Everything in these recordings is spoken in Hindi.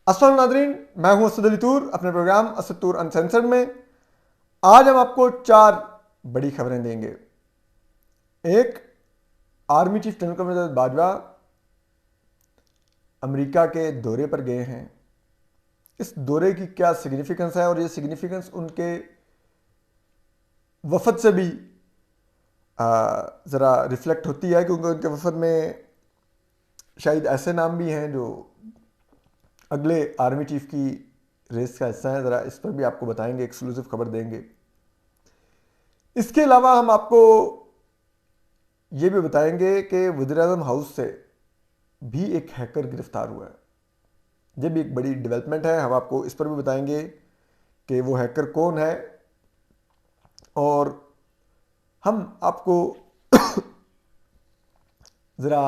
अस्सलाम नादरीन, मैं हूं असद अली तूर अपने प्रोग्राम असद तूर अनसेंसर्ड में। आज हम आपको चार बड़ी खबरें देंगे। एक, आर्मी चीफ जनरल कमर बाजवा अमेरिका के दौरे पर गए हैं। इस दौरे की क्या सिग्निफिकेंस है और ये सिग्निफिकेंस उनके वफद से भी ज़रा रिफ्लेक्ट होती है, क्योंकि उनके वफद में शायद ऐसे नाम भी हैं जो अगले आर्मी चीफ की रेस का हिस्सा है। ज़रा इस पर भी आपको बताएंगे, एक्सक्लूसिव खबर देंगे। इसके अलावा हम आपको ये भी बताएंगे कि वज़ीर-ए-आज़म हाउस से भी एक हैकर गिरफ्तार हुआ है। ये भी एक बड़ी डेवलपमेंट है, हम आपको इस पर भी बताएंगे कि वो हैकर कौन है। और हम आपको ज़रा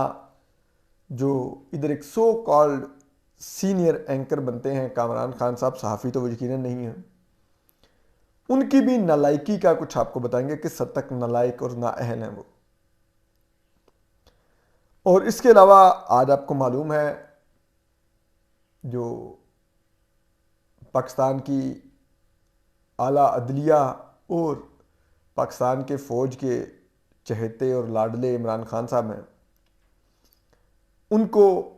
जो इधर एक सो कॉल्ड सीनियर एंकर बनते हैं कामरान खान साहब, सहाफ़ी तो वो यकीनन नहीं है, उनकी भी नालायकी का कुछ आपको बताएंगे, किस हद तक नालायक और नाअहल हैं वो। और इसके अलावा आज आपको मालूम है जो पाकिस्तान की आला अदलिया और पाकिस्तान के फ़ौज के चहेते और लाडले इमरान खान साहब हैं, उनको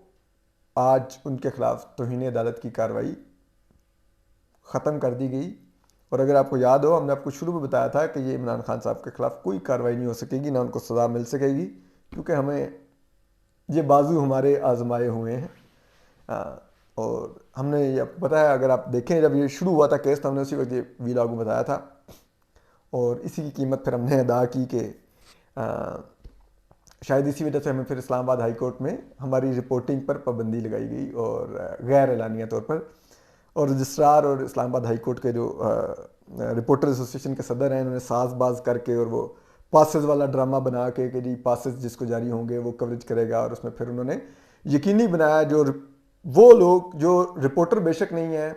आज उनके खिलाफ तौहीन अदालत की कार्रवाई ख़त्म कर दी गई। और अगर आपको याद हो, हमने आपको शुरू में बताया था कि ये इमरान खान साहब के खिलाफ कोई कार्रवाई नहीं हो सकेगी, ना उनको सज़ा मिल सकेगी, क्योंकि हमें ये बाजू हमारे आजमाए हुए हैं। और हमने ये आपको पता है, अगर आप देखें जब ये शुरू हुआ था केस, तो हमने उसी वक्त ये वीलॉग में बताया था और इसी की कीमत फिर हमने अदा की कि शायद इसी वजह से हमें फिर इस्लामाबाद हाई कोर्ट में हमारी रिपोर्टिंग पर पाबंदी लगाई गई और गैर एलानिया तौर पर। और रजिस्ट्रार और इस्लामाबाद हाई कोर्ट के जो रिपोर्टर एसोसिएशन के सदर हैं, उन्होंने साजबाज करके और वो पासेस वाला ड्रामा बना के कि जी पासेस जिसको जारी होंगे वो कवरेज करेगा, और उसमें फिर उन्होंने यकीनी बनाया जो वो लोग जो रिपोर्टर बेशक नहीं है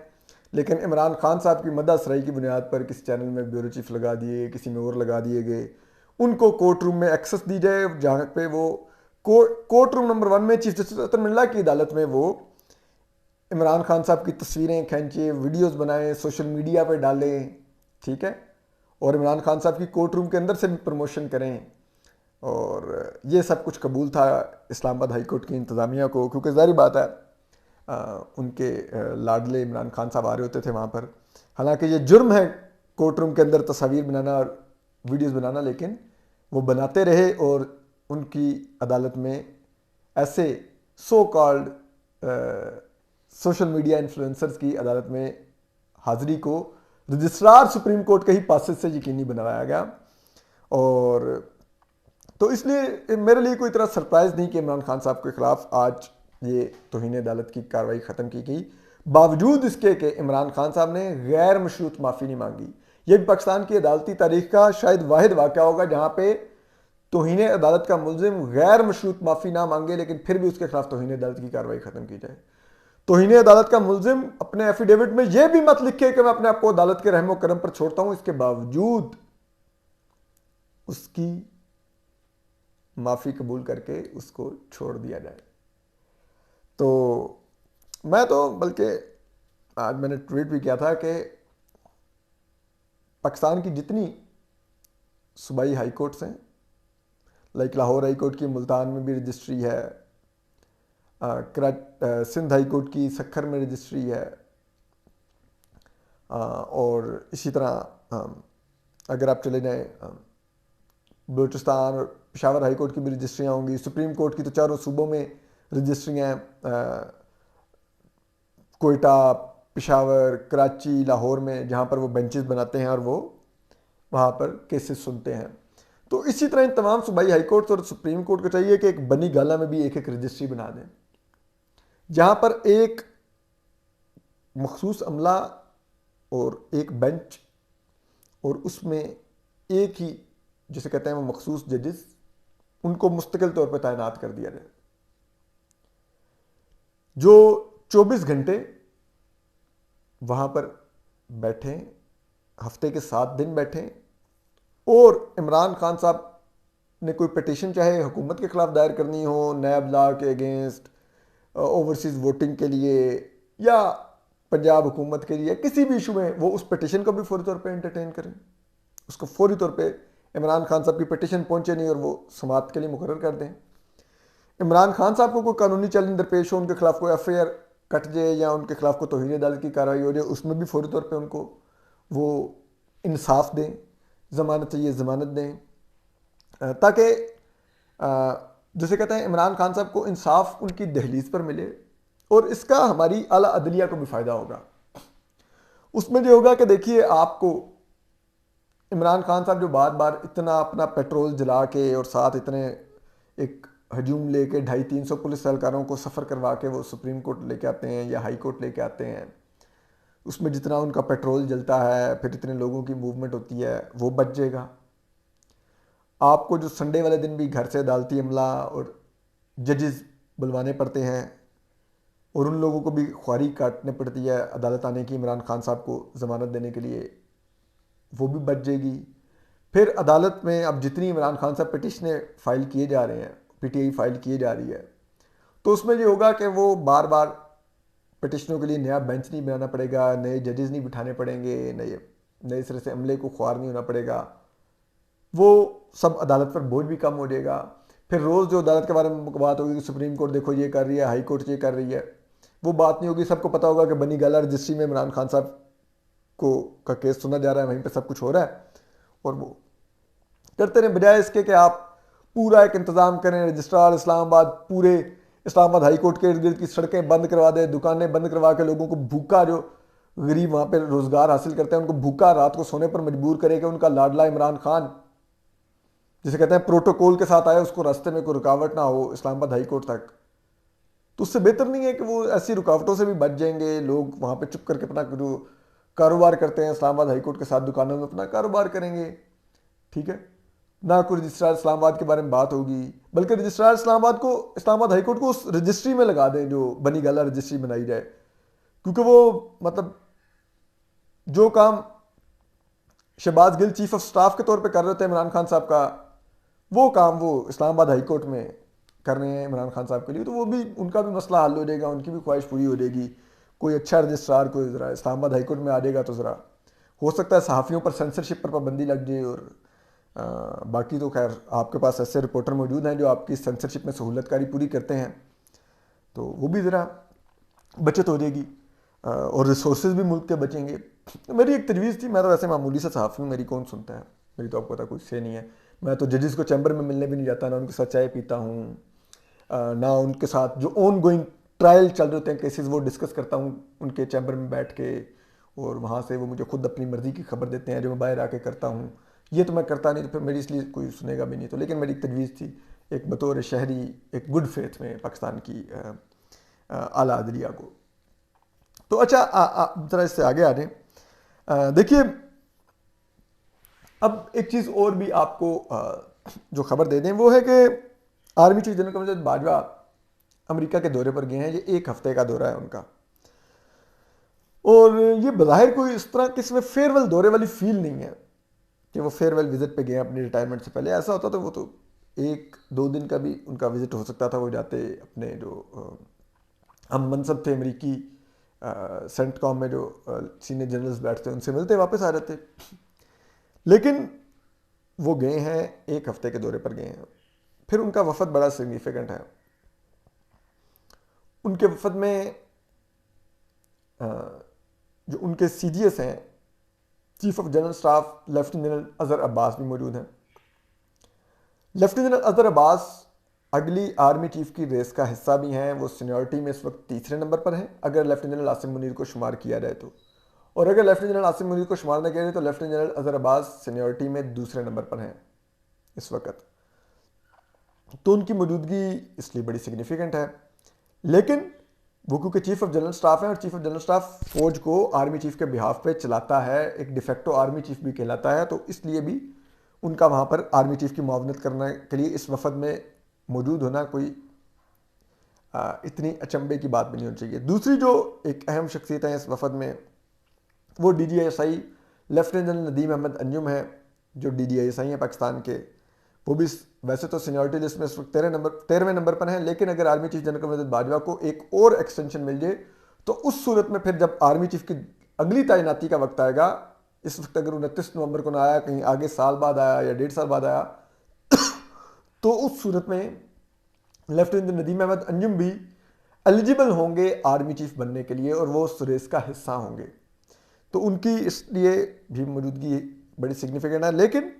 लेकिन इमरान खान साहब की मदद सराई की बुनियाद पर किसी चैनल में ब्यूरो चीफ लगा दिए, किसी में और लगा दिए गए, उनको कोर्ट रूम में एक्सेस दी जाए, जहाँ पे वो कोर्ट रूम नंबर 1 में चीफ जस्टिस अतर मिल्ला की अदालत में वो इमरान खान साहब की तस्वीरें खींचे, वीडियोस बनाएं, सोशल मीडिया पर डालें, ठीक है, और इमरान खान साहब की कोर्ट रूम के अंदर से भी प्रमोशन करें। और ये सब कुछ कबूल था इस्लामाबाद हाई कोर्ट की इंतज़ामिया को, क्योंकि ज़ाहिर बात है उनके लाडले इमरान खान साहब आ रहे होते थे वहाँ पर। हालांकि ये जुर्म है कोर्ट रूम के अंदर तस्वीर बनाना और वीडियोस बनाना, लेकिन वो बनाते रहे और उनकी अदालत में ऐसे so called social media influencers की अदालत में हाज़िरी को रजिस्ट्रार सुप्रीम कोर्ट के ही पासेस से यकीनी बनवाया गया। और तो इसलिए मेरे लिए कोई इतना सरप्राइज़ नहीं कि इमरान खान साहब के ख़िलाफ़ आज ये तौहीन अदालत की कार्रवाई ख़त्म की गई, बावजूद इसके कि इमरान खान साहब ने गैर मशरूत माफ़ी नहीं मांगी। ये भी पाकिस्तान की अदालती तारीख का शायद वाहिद वाक़या होगा जहाँ पे तौहीन अदालत का मुलजिम गैर मशरूत माफ़ी ना मांगे लेकिन फिर भी उसके खिलाफ तौहीन अदालत की कार्रवाई ख़त्म की जाए। तौहीन अदालत का मुलजिम अपने एफिडेविट में यह भी मत लिखे कि मैं अपने आप को अदालत के रहमो करम पर छोड़ता हूं, इसके बावजूद उसकी माफ़ी कबूल करके उसको छोड़ दिया जाए। तो मैं तो बल्कि आज मैंने ट्वीट भी किया था कि पाकिस्तान की जितनी सूबाई हाई कोर्ट्स हैं, लाइक लाहौर हाई कोर्ट की मुल्तान में भी रजिस्ट्री है, सिंध हाई कोर्ट की सक्खर में रजिस्ट्री है, और इसी तरह अगर आप चले जाएँ बलूचिस्तान और पेशावर हाई कोर्ट की भी रजिस्ट्रियाँ होंगी। सुप्रीम कोर्ट की तो चारों सूबों में रजिस्ट्रियाँ हैं, कोयटा, पेशावर, कराची, लाहौर में, जहाँ पर वो बेंचेस बनाते हैं और वो वहाँ पर केसेस सुनते हैं। तो इसी तरह इन तमाम सूबाई हाई कोर्ट्स और सुप्रीम कोर्ट को चाहिए कि एक बनी गाला में भी एक एक रजिस्ट्री बना दें, जहाँ पर एक मखसूस अमला और एक बेंच और उसमें एक ही जिसे कहते हैं वो मखसूस जजेस, उनको मुस्तकिल तौर पर तैनात कर दिया जाए, जो 24 घंटे वहाँ पर बैठें, हफ्ते के 7 दिन बैठें, और इमरान खान साहब ने कोई पिटीशन चाहे हुकूमत के ख़िलाफ़ दायर करनी हो, नैब लॉ के अगेंस्ट, ओवरसीज़ वोटिंग के लिए, या पंजाब हुकूमत के लिए किसी भी इशू में वो उस पिटिशन को भी फौरी तौर पे एंटरटेन करें, उसको फौरी तौर पे इमरान खान साहब की पिटिशन पहुंचे नहीं और वो समाअत के लिए मुकर्रर कर दें। इमरान खान साहब को कोई कानूनी चैलेंज दरपेश हो, उनके खिलाफ कोई FIR कट जाए या उनके खिलाफ कोई तौहीन अदालत की कार्रवाई हो जाए, उसमें भी फौरी तौर पे उनको वो इंसाफ दें, ज़मानत चाहिए ज़मानत दें, ताकि जैसे कहते हैं इमरान खान साहब को इंसाफ उनकी दहलीज पर मिले और इसका हमारी आला अदलिया को भी फ़ायदा होगा। उसमें जो होगा कि देखिए आपको इमरान खान साहब जो बार बार इतना अपना पेट्रोल जला के और साथ इतने एक हजूम लेके 250-300 पुलिस एहलकारों को सफ़र करवा के वो सुप्रीम कोर्ट लेके आते हैं या हाई कोर्ट लेके आते हैं, उसमें जितना उनका पेट्रोल जलता है फिर इतने लोगों की मूवमेंट होती है वो बच जाएगा। आपको जो संडे वाले दिन भी घर से अदालती अमला और जजेस बुलवाने पड़ते हैं और उन लोगों को भी ख्वारी काटने पड़ती है अदालत आने की इमरान खान साहब को ज़मानत देने के लिए, वो भी बच जाएगी। फिर अदालत में अब जितनी इमरान खान साहब पिटिशनें फ़ाइल किए जा रहे हैं, PTI फाइल की जा रही है, तो उसमें ये होगा कि वो बार बार पिटिशनों के लिए नया बेंच नहीं बनाना पड़ेगा, नए जजेस नहीं बिठाने पड़ेंगे, नए सिरे से अमले को ख्वार नहीं होना पड़ेगा, वो सब अदालत पर बोझ भी कम हो जाएगा। फिर रोज़ जो अदालत के बारे में बात होगी कि सुप्रीम कोर्ट देखो ये कर रही है, हाई कोर्ट ये कर रही है, वो बात नहीं होगी। सबको पता होगा कि बनी गाला रजिस्ट्री में इमरान खान साहब को का केस सुना जा रहा है, वहीं पे सब कुछ हो रहा है और वो करते रहे, बजाय इसके कि आप पूरा एक इंतज़ाम करें, रजिस्ट्रार इस्लामाबाद पूरे इस्लामाबाद हाई कोर्ट के इर्द गिर्द की सड़कें बंद करवा दे, दुकानें बंद करवा के लोगों को भूखा, जो गरीब वहाँ पे रोज़गार हासिल करते हैं उनको भूखा रात को सोने पर मजबूर करेगा। उनका लाडला इमरान खान जिसे कहते हैं प्रोटोकॉल के साथ आया, उसको रास्ते में कोई रुकावट ना हो इस्लामाबाद हाई कोर्ट तक, तो उससे बेहतर नहीं है कि वो ऐसी रुकावटों से भी बच जाएंगे। लोग वहाँ पे चुप करके अपना जो कारोबार करते हैं इस्लामाबाद हाई कोर्ट के साथ दुकानों में अपना कारोबार करेंगे, ठीक है ना। कोई रजिस्ट्रार इस्लामाबाद के बारे में बात होगी, बल्कि रजिस्ट्रार इस्लामाबाद हाई कोर्ट को उस रजिस्ट्री में लगा दें जो बनी गाला रजिस्ट्री बनाई जाए, क्योंकि वो मतलब जो काम Shahbaz Gill chief of staff के तौर पे कर रहे थे इमरान खान साहब का, वो काम वो इस्लामाबाद हाई कोर्ट में कर रहे हैं इमरान खान साहब के लिए, तो वो भी उनका भी मसला हल हो जाएगा, उनकी भी ख्वाहिश पूरी हो जाएगी। कोई अच्छा रजिस्ट्रार कोई ज़रा इस्लामाबाद हाई कोर्ट में आ जाएगा तो ज़रा हो सकता है सहाफ़ियों पर सेंसरशिप पर पाबंदी लग जाए। और बाकी तो खैर आपके पास ऐसे रिपोर्टर मौजूद हैं जो आपकी सेंसरशिप में सहूलतकारी पूरी करते हैं, तो वो भी ज़रा बचत हो जाएगी और रिसोर्सेज भी मुल्क के बचेंगे। मेरी एक तजवीज़ थी, मैं तो वैसे मामूली सा सहाफ़ी हूँ, मेरी कौन सुनता है, मेरी तो आपको पता कोई से नहीं है। मैं तो जजेस को चैम्बर में मिलने भी नहीं जाता, ना उनके साथ चाय पीता हूँ, ना उनके साथ जो ऑन गोइंग ट्रायल चल रहे होते हैं केसेस वो डिस्कस करता हूँ उनके चैम्बर में बैठ के, और वहाँ से वो मुझे खुद अपनी मर्ज़ी की खबर देते हैं जो मैं बाहर आके करता हूँ। ये तो मैं करता नहीं, तो फिर मेरी इसलिए कोई सुनेगा भी नहीं। तो लेकिन मेरी तजवीज़ थी एक बतौर शहरी एक गुड फेथ में पाकिस्तान की आला अदलिया को। तो अच्छा ज़रा इससे आगे आ जाए। देखिए अब एक चीज़ और भी आपको जो खबर दे दें वो है कि आर्मी चीफ जनरल कमर बाजवा अमेरिका के दौरे पर गए हैं। ये 1 हफ्ते का दौरा है उनका, और ये बज़ाहिर कोई इस तरह किसी में फेयरवेल दौरे वाली फील नहीं है कि वो फेयरवेल विजिट पे गए अपनी रिटायरमेंट से पहले। ऐसा होता तो वो तो 1-2 दिन का भी उनका विजिट हो सकता था, वो जाते अपने जो हम मनसब थे अमेरिकी सेंटकॉम में जो सीनियर जनरल्स बैठते उनसे मिलते वापस आ जाते। लेकिन वो गए हैं 1 हफ्ते के दौरे पर गए हैं। फिर उनका वफद बड़ा सिग्निफिकेंट है। उनके वफद में जो उनके CGS हैं, chief of general staff lieutenant general Azhar Abbas भी मौजूद हैं। लेफ्टिनेंट जनरल अजहर अब्बास अगली आर्मी चीफ की रेस का हिस्सा भी हैं। वो सीनियरिटी में इस वक्त 3रे नंबर पर हैं अगर लेफ्टिनेंट जनरल आसिम मुनीर को शुमार किया जाए तो, और अगर लेफ्टिनेंट जनरल आसिम मुनीर को शुमार न किया जाए तो lieutenant general Azhar Abbas seniority में 2रे नंबर पर हैं इस वक्त। तो उनकी मौजूदगी इसलिए बड़ी सिग्निफिकेंट है। लेकिन वो क्योंकि चीफ ऑफ जनरल स्टाफ है और चीफ ऑफ जनरल स्टाफ फौज को आर्मी चीफ के बिहाफ पे चलाता है, एक डिफेक्टो आर्मी चीफ भी कहलाता है, तो इसलिए भी उनका वहाँ पर आर्मी चीफ की मुआवनत करने के लिए इस वफद में मौजूद होना कोई इतनी अचंभे की बात भी नहीं होनी चाहिए। दूसरी जो एक अहम शख्सियत है इस वफद में वो DGISI lieutenant general Nadeem Ahmed Anjum है, जो DGISI हैं पाकिस्तान के। वो भी वैसे तो सीनियरिटी लिस्ट में इस वक्त 13वें नंबर पर हैं, लेकिन अगर आर्मी चीफ जनरल कमर बाजवा को एक और एक्सटेंशन मिल जाए तो उस सूरत में फिर जब आर्मी चीफ की अगली तैनाती का वक्त आएगा, इस वक्त अगर 29 नवंबर को ना आया, कहीं आगे साल बाद आया या 1.5 साल बाद आया, तो उस सूरत में लेफ्टिनेंट नदीम अहमद अंजुम भी एलिजिबल होंगे आर्मी चीफ बनने के लिए और वो उस रेस का हिस्सा होंगे। तो उनकी इसलिए भी मौजूदगी बड़ी सिग्निफिकेंट है। लेकिन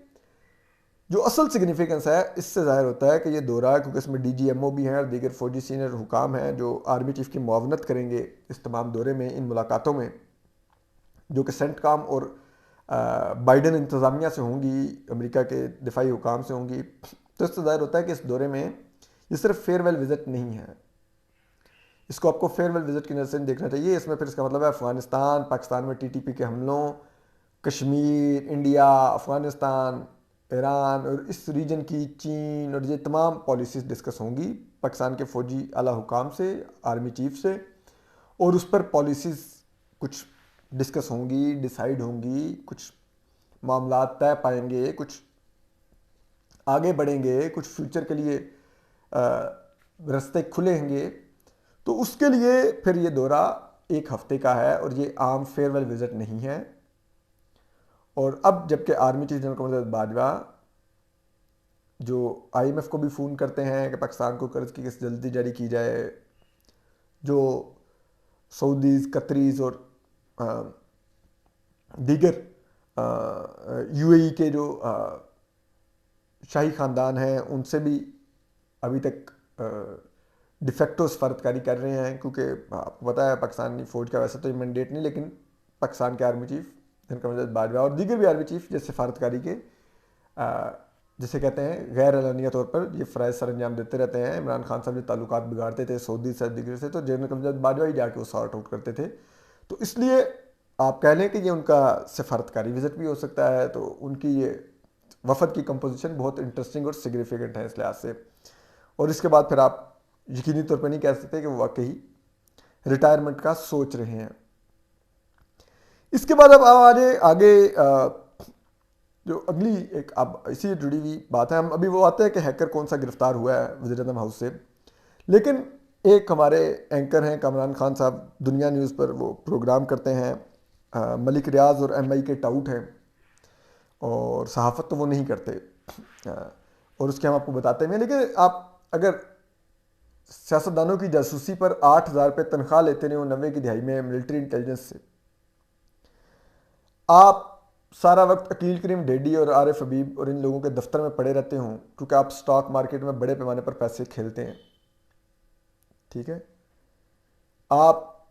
जो असल सिग्निफिकेंस है इससे ज़ाहिर होता है कि ये दौरा है, क्योंकि इसमें DGMO भी हैं और दीगर फौजी सीनियर हुकाम हैं जो आर्मी चीफ की मुआवनत करेंगे इस तमाम दौरे में, इन मुलाकातों में, जो कि सेंटकॉम और बाइडन इंतज़ामिया से होंगी, अमेरिका के दिफाई हुकाम से होंगी। तो इससे ज़ाहिर होता है कि इस दौरे में ये सिर्फ फेयरवेल विज़िट नहीं है, इसको आपको फेयरवेल विज़िट की नज़र से देखना चाहिए। इसमें फिर इसका मतलब है अफ़गानिस्तान, पाकिस्तान में TTP के हमलों, कश्मीर, इंडिया, अफ़गानिस्तान, ईरान और इस रीजन की चीन और ये तमाम पॉलिसीज़ डिस्कस होंगी पाकिस्तान के फ़ौजी आला हुकाम से, आर्मी चीफ से, और उस पर पॉलिसीज़ कुछ डिस्कस होंगी, डिसाइड होंगी, कुछ मामला तय पाएंगे, कुछ आगे बढ़ेंगे, कुछ फ्यूचर के लिए रास्ते खुलेंगे। तो उसके लिए फिर ये दौरा 1 हफ्ते का है और ये आम फेयरवेल विज़िट नहीं है। और अब जबकि आर्मी चीफ जनरल कमर बाजवा जो IMF को भी फ़ोन करते हैं कि पाकिस्तान को कर्ज की किस्त जल्दी जारी की जाए, जो सऊदीज़, कतरीज़ और दीगर UAE के जो शाही ख़ानदान हैं उनसे भी अभी तक डिफेक्टो सफारतकारी कर रहे हैं, क्योंकि आपको पता है पाकिस्तानी फ़ौज का वैसे तो ये मैंडेट नहीं, लेकिन पाकिस्तान के आर्मी चीफ जनरल कमर बाजवा और दीगर भी आर्मी चीफ जैसे सफारतकारी के जिसे कहते हैं गैर एलानिया तौर पर ये फ़राइज़ सर अंजाम देते रहते हैं। इमरान खान साहब जो ताल्लुकात बिगाड़ते थे सऊदी से दीगर से, तो जनरल कमर बाजवा ही जाके वो सॉर्ट आउट करते थे। तो इसलिए आप कह लें कि ये उनका सफारतकारी विज़िट भी हो सकता है। तो उनकी ये वफद की कंपोजिशन बहुत इंटरेस्टिंग और सिग्निफिकेंट है इस लिहाज से। और इसके बाद फिर आप यकीनी तौर पर नहीं कह सकते कि वो वाकई रिटायरमेंट का सोच रहे हैं। इसके बाद अब आगे जो अगली एक अब इसी से जुड़ी हुई बात है, हम अभी वो आते हैं कि हैकर कौन सा गिरफ्तार हुआ है वज़ीर-ए-आज़म हाउस से। लेकिन एक हमारे एंकर हैं कामरान खान साहब, दुनिया न्यूज़ पर वो प्रोग्राम करते हैं, मलिक रियाज और MI के टाउट हैं और सहाफ़त तो वो नहीं करते, और उसके हम आपको बताते हैं। लेकिन आप अगर सियासतदानों की जासूसी पर 8,000 रुपये तनख्वाह लेते रहे हो 90 की दिहाई में मिलिट्री इंटेलिजेंस से, आप सारा वक्त अकील करीम डेडी और आरिफ हबीब और इन लोगों के दफ्तर में पड़े रहते हों, क्योंकि आप स्टॉक मार्केट में बड़े पैमाने पर पैसे खेलते हैं, ठीक है, आप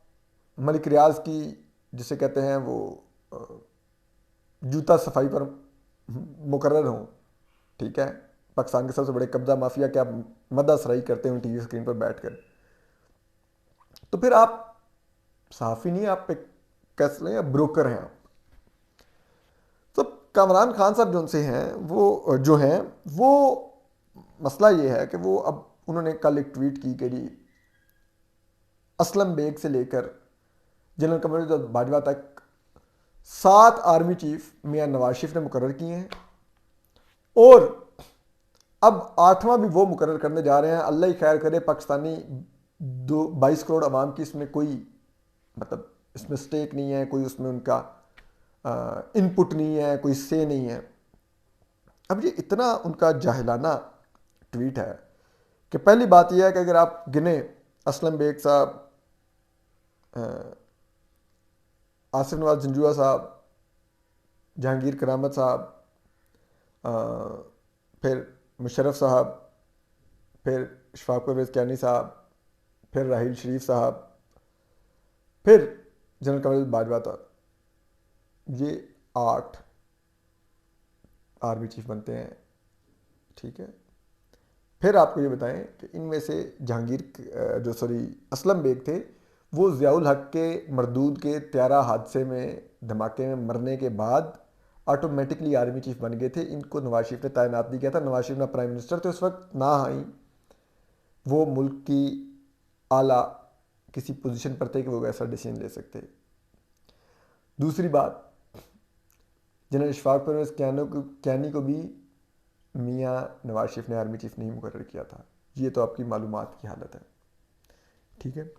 मलिक रियाज की जिसे कहते हैं वो जूता सफाई पर मुकर्रर हों, ठीक है, पाकिस्तान के सबसे बड़े कब्जा माफिया के आप मदासराई करते हो TV स्क्रीन पर बैठकर, तो फिर आप सहाफ़ी नहीं, आप एक कैसे लें, ब्रोकर हैं आप। तो कामरान खान साहब जो उनसे हैं वो मसला ये है कि वो अब उन्होंने कल एक ट्वीट की कि जी असलम बेग से लेकर जनरल कमर बाजवा तक 7 आर्मी चीफ मियां नवाज शरीफ ने मुकर्रर किए हैं और अब 8वां भी वो मुकर्रर करने जा रहे हैं। अल्लाह ही खैर करे, पाकिस्तानी 22 करोड़ आवाम की इसमें कोई मतलब इसमें स्टेक नहीं है, कोई उसमें उनका इनपुट नहीं है, कोई से नहीं है। अब ये इतना उनका जाहिलाना ट्वीट है कि पहली बात यह है कि अगर आप गिने असलम बेग साहब, आसिफ नवाज जंजुआ साहब, जहांगीर करामत साहब, फिर मुशर्रफ साहब, फिर शफाक परवेज़ कियानी साहब, फिर राहील शरीफ साहब, फिर जनरल कमर बाजवा तक, ये 8 आर्मी चीफ बनते हैं, ठीक है। फिर आपको ये बताएं कि इनमें से असलम बेग थे, वो ज़ियाउल हक के मरदूद के त्यारा हादसे में धमाके में मरने के बाद ऑटोमेटिकली आर्मी चीफ बन गए थे। इनको नवाज शरीफ ने तैनात नहीं किया था। नवाज शरीफ ना प्राइम मिनिस्टर थे उस वक्त, ना ही वो मुल्क की आला किसी पोजीशन पर थे कि वो ऐसा डिसीजन ले सकते। दूसरी बात, जनरल शफाक परवेज़ कियानी को भी मियां नवाज शरीफ ने आर्मी चीफ नहीं मुकर्रर किया था। ये तो आपकी मालूमात की हालत है, ठीक है।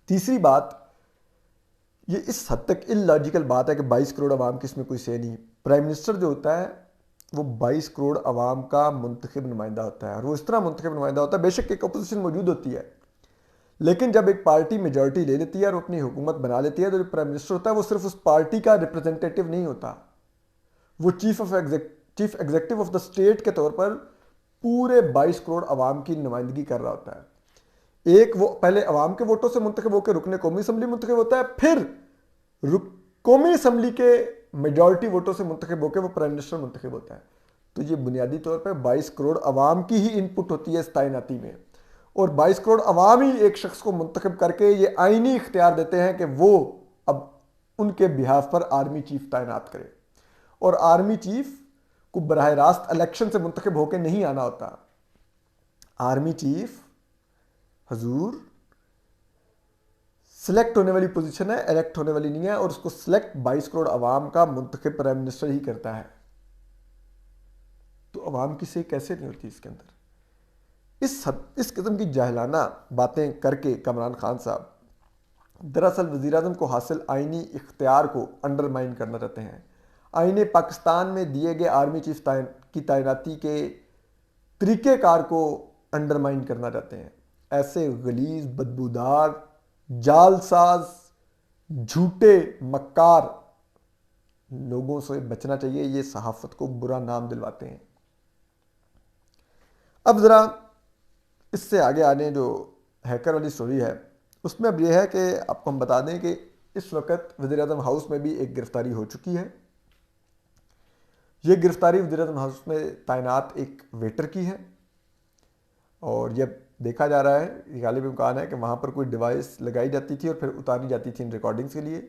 तीसरी बात, ये इस हद तक इलॉजिकल बात है कि 22 करोड़ अवाम की इसमें कोई से नहीं। प्राइम मिनिस्टर जो होता है वो 22 करोड़ अवाम का मुंतखब नुमाइंदा होता है, और वो इस तरह मुंतखब नुमाइंदा होता है, बेशक एक अपोजिशन मौजूद होती है, लेकिन जब एक पार्टी मेजॉरिटी ले लेती है और अपनी हुकूमत बना लेती है, तो जो प्राइम मिनिस्टर होता है वो सिर्फ उस पार्टी का रिप्रेजेंटेटिव नहीं होता, वो chief executive of the state के तौर पर पूरे 22 करोड़ अवाम की नुमाइंदगी कर रहा होता है। एक वो पहले अवाम के वोटों से मुंतखब होकर रुकने कौमी असम्बली मुंतखब होता है, फिर कौमी असम्बली के मेजॉरिटी वोटों से मुंतखब होकर वो प्राइम मिनिस्टर मुंतखब होता है। तो ये बुनियादी तौर पर 22 करोड़ अवाम की ही इनपुट होती है इस तैनाती में, और 22 करोड़ अवाम ही एक शख्स को मुंतखब करके ये आईनी इख्तियार देते हैं कि वो अब उनके बिहाफ पर आर्मी चीफ तैनात करे, और आर्मी चीफ को बराह रास्त इलेक्शन से मुंतखब होकर नहीं आना होता। आर्मी चीफ हजूर सिलेक्ट होने वाली पोजीशन है, इलेक्ट होने वाली नहीं है, और उसको सिलेक्ट 22 करोड़ अवाम का मुंतखब प्राइम मिनिस्टर ही करता है। तो अवाम की से कैसे नहीं होती इसके अंदर? इस किस्म की जाहिलाना बातें करके कमरान खान साहब दरअसल वज़ीर-ए-आज़म को हासिल आईनी इख्तियार को अंडरमाइन करना चाहते हैं। आईने पाकिस्तान में दिए गए आर्मी चीफ की तैनाती के तरीक़ेकार को अंडरमाइन करना चाहते हैं। ऐसे गलीज, बदबूदार, जालसाज, झूठे, मक्कार लोगों से बचना चाहिए। ये सहाफ़त को बुरा नाम दिलवाते हैं। अब ज़रा इससे आगे आने जो हैकर वाली स्टोरी है उसमें अब यह है कि आपको हम बता दें कि इस वक्त वज़ीर-ए-आज़म हाउस में भी एक गिरफ्तारी हो चुकी है। ये गिरफ्तारी वज़ीर-ए-आज़म हाउस में तैनात एक वेटर की है, और यह देखा जा रहा है, गालिब इम्कान है कि वहाँ पर कोई डिवाइस लगाई जाती थी और फिर उतारी जाती थी इन रिकॉर्डिंग्स के लिए।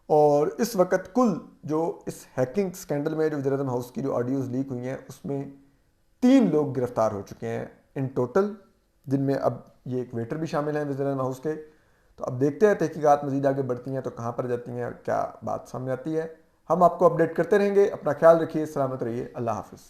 और इस वक्त कुल जो इस हैकिंग स्कैंडल में जो वज़ीर-ए-आज़म हाउस की जो ऑडियोज़ लीक हुई हैं उसमें 3 लोग गिरफ्तार हो चुके हैं इन टोटल, जिनमें अब ये एक वेटर भी शामिल हैं वज़ीर-ए-आज़म हाउस के। तो अब देखते हैं तहकीकात मज़ीद आगे बढ़ती हैं तो कहाँ पर जाती हैं और क्या बात सामने आती है। हम आपको अपडेट करते रहेंगे। अपना ख्याल रखिए, सलामत रहिए, अल्लाह हाफ़िज़।